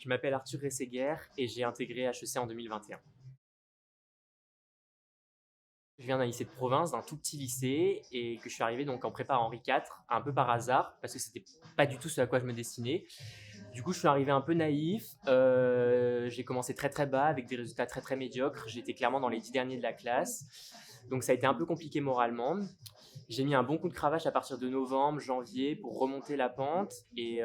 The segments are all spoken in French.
Je m'appelle Arthur Rességuer et j'ai intégré HEC en 2021. Je viens d'un lycée de province, d'un tout petit lycée, et que je suis arrivé donc en prépa Henri IV, un peu par hasard, parce que c'était pas du tout ce à quoi je me destinais. Du coup, je suis arrivé un peu naïf. J'ai commencé très très bas avec des résultats très très médiocres. J'étais clairement dans les 10 derniers de la classe. Donc ça a été un peu compliqué moralement. J'ai mis un bon coup de cravache à partir de novembre, janvier pour remonter la pente et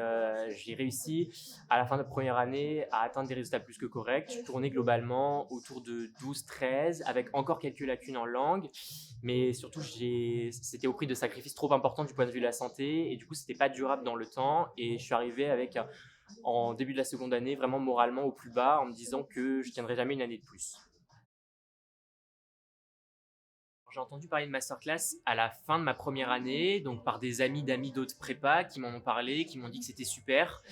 j'ai réussi à la fin de la première année à atteindre des résultats plus que corrects. Je tournais globalement autour de 12-13 avec encore quelques lacunes en langue, mais surtout c'était au prix de sacrifices trop importants du point de vue de la santé et du coup c'était pas durable dans le temps et je suis arrivé avec en début de la seconde année vraiment moralement au plus bas en me disant que je tiendrai jamais une année de plus. J'ai entendu parler de masterclass à la fin de ma première année, donc par des amis d'amis d'autres prépas qui m'en ont parlé, qui m'ont dit que c'était super,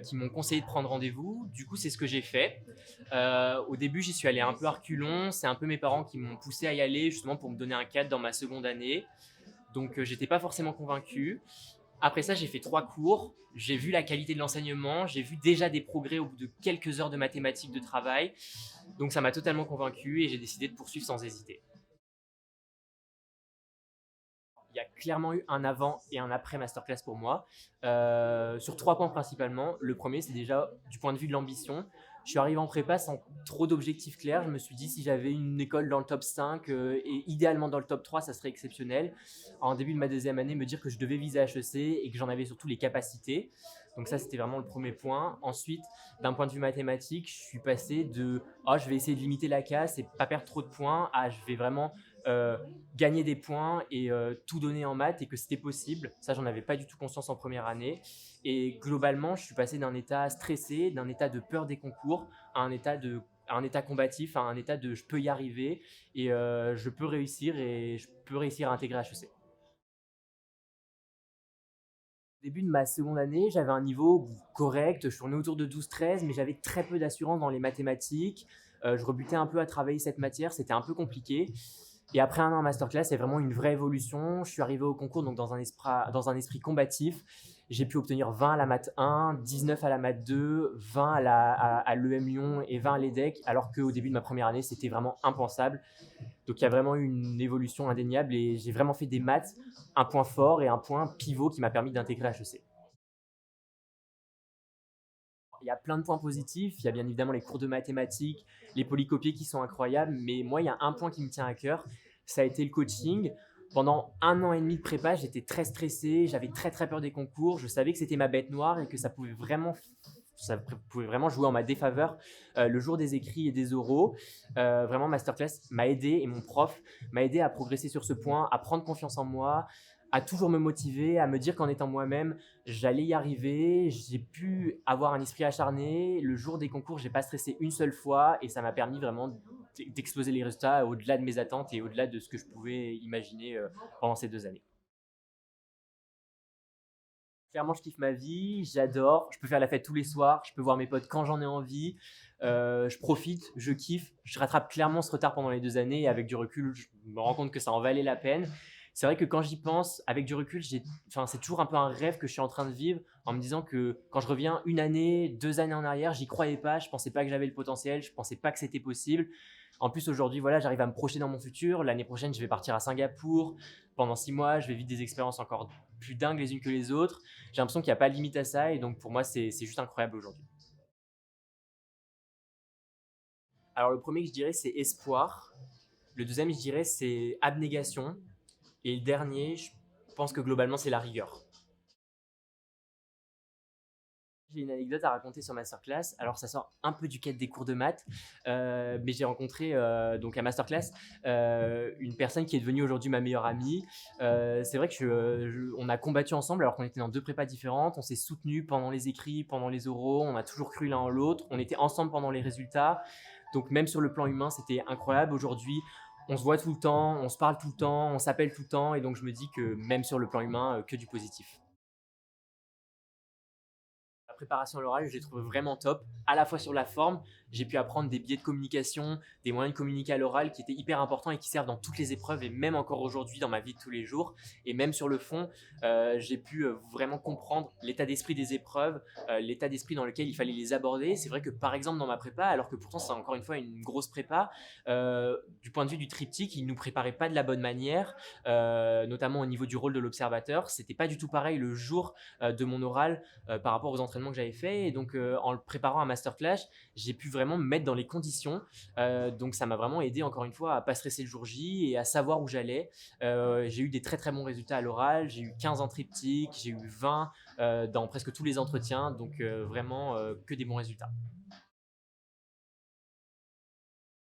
qui m'ont conseillé de prendre rendez-vous. Du coup, c'est ce que j'ai fait. Au début, j'y suis allé un peu à reculons. C'est un peu mes parents qui m'ont poussé à y aller justement pour me donner un cadre dans ma seconde année. Donc, j'étais pas forcément convaincu. Après ça, j'ai fait 3 cours. J'ai vu la qualité de l'enseignement. J'ai vu déjà des progrès au bout de quelques heures de mathématiques de travail. Donc, ça m'a totalement convaincu et j'ai décidé de poursuivre sans hésiter. Il y a clairement eu un avant et un après masterclass pour moi, sur 3 points principalement. Le premier, c'est déjà du point de vue de l'ambition. Je suis arrivé en prépa sans trop d'objectifs clairs. Je me suis dit si j'avais une école dans le top 5 et idéalement dans le top 3, ça serait exceptionnel. En début de ma deuxième année, me dire que je devais viser HEC et que j'en avais surtout les capacités. Donc ça, c'était vraiment le premier point. Ensuite, d'un point de vue mathématique, je suis passé de oh, je vais essayer de limiter la casse et pas perdre trop de points à je vais vraiment gagner des points et tout donner en maths et que c'était possible. Ça, j'en avais pas du tout conscience en première année. Et globalement, je suis passé d'un état stressé, d'un état de peur des concours, à un état combatif, à un état de je peux y arriver et je peux réussir et je peux réussir à intégrer HEC. Au début de ma seconde année, j'avais un niveau correct, je tournais autour de 12-13, mais j'avais très peu d'assurance dans les mathématiques. Je rebutais un peu à travailler cette matière, c'était un peu compliqué. Et après un an en masterclass, c'est vraiment une vraie évolution. Je suis arrivé au concours donc dans un esprit combatif. J'ai pu obtenir 20 à la maths 1, 19 à la maths 2, 20 à l'EM Lyon et 20 à l'EDEC, alors qu'au début de ma première année, c'était vraiment impensable. Donc il y a vraiment eu une évolution indéniable et j'ai vraiment fait des maths un point fort et un point pivot qui m'a permis d'intégrer HEC. Il y a plein de points positifs. Il y a bien évidemment les cours de mathématiques, les polycopiés qui sont incroyables. Mais moi, il y a un point qui me tient à cœur. Ça a été le coaching. Pendant un an et demi de prépa, j'étais très stressé. J'avais très très peur des concours. Je savais que c'était ma bête noire et que ça pouvait vraiment jouer en ma défaveur le jour des écrits et des oraux. Vraiment, Masterclass m'a aidé et mon prof m'a aidé à progresser sur ce point, à prendre confiance en moi, à toujours me motiver, à me dire qu'en étant moi-même, j'allais y arriver. J'ai pu avoir un esprit acharné. Le jour des concours, j'ai pas stressé une seule fois et ça m'a permis vraiment d'exploser les résultats au-delà de mes attentes et au-delà de ce que je pouvais imaginer pendant ces 2 années. Clairement, je kiffe ma vie, j'adore, je peux faire la fête tous les soirs, je peux voir mes potes quand j'en ai envie, je profite, je kiffe, je rattrape clairement ce retard pendant les 2 années et avec du recul, je me rends compte que ça en valait la peine. C'est vrai que quand j'y pense, avec du recul, c'est toujours un peu un rêve que je suis en train de vivre en me disant que quand je reviens une année, 2 années en arrière, j'y croyais pas, je pensais pas que j'avais le potentiel, je pensais pas que c'était possible. En plus, aujourd'hui, voilà, j'arrive à me projeter dans mon futur. L'année prochaine, je vais partir à Singapour pendant 6 mois. Je vais vivre des expériences encore plus dingues les unes que les autres. J'ai l'impression qu'il n'y a pas de limite à ça. Et donc, pour moi, c'est juste incroyable aujourd'hui. Alors, le premier que je dirais, c'est espoir. Le deuxième, je dirais, c'est abnégation. Et le dernier, je pense que globalement, c'est la rigueur. J'ai une anecdote à raconter sur Masterclass. Alors, ça sort un peu du cadre des cours de maths, mais j'ai rencontré donc à Masterclass une personne qui est devenue aujourd'hui ma meilleure amie. C'est vrai que on a combattu ensemble alors qu'on était dans 2 prépas différentes. On s'est soutenus pendant les écrits, pendant les oraux. On a toujours cru l'un en l'autre. On était ensemble pendant les résultats. Donc, même sur le plan humain, c'était incroyable. Aujourd'hui, on se voit tout le temps, on se parle tout le temps, on s'appelle tout le temps. Et donc, je me dis que même sur le plan humain, que du positif. La préparation à l'oral, je les trouve vraiment top, à la fois sur la forme, j'ai pu apprendre des biais de communication, des moyens de communiquer à l'oral qui étaient hyper importants et qui servent dans toutes les épreuves et même encore aujourd'hui dans ma vie de tous les jours. Et même sur le fond, j'ai pu vraiment comprendre l'état d'esprit des épreuves, l'état d'esprit dans lequel il fallait les aborder. C'est vrai que par exemple dans ma prépa, alors que pourtant c'est encore une fois une grosse prépa, du point de vue du triptyque, il ne nous préparait pas de la bonne manière, notamment au niveau du rôle de l'observateur. C'était pas du tout pareil le jour de mon oral par rapport aux entraînements que j'avais fait. Et donc en le préparant à masterclass, j'ai pu vraiment me mettre dans les conditions. Donc ça m'a vraiment aidé encore une fois à pas stresser le jour J et à savoir où j'allais. J'ai eu des très très bons résultats à l'oral, j'ai eu 15 en triptyque, j'ai eu 20 dans presque tous les entretiens, donc vraiment que des bons résultats.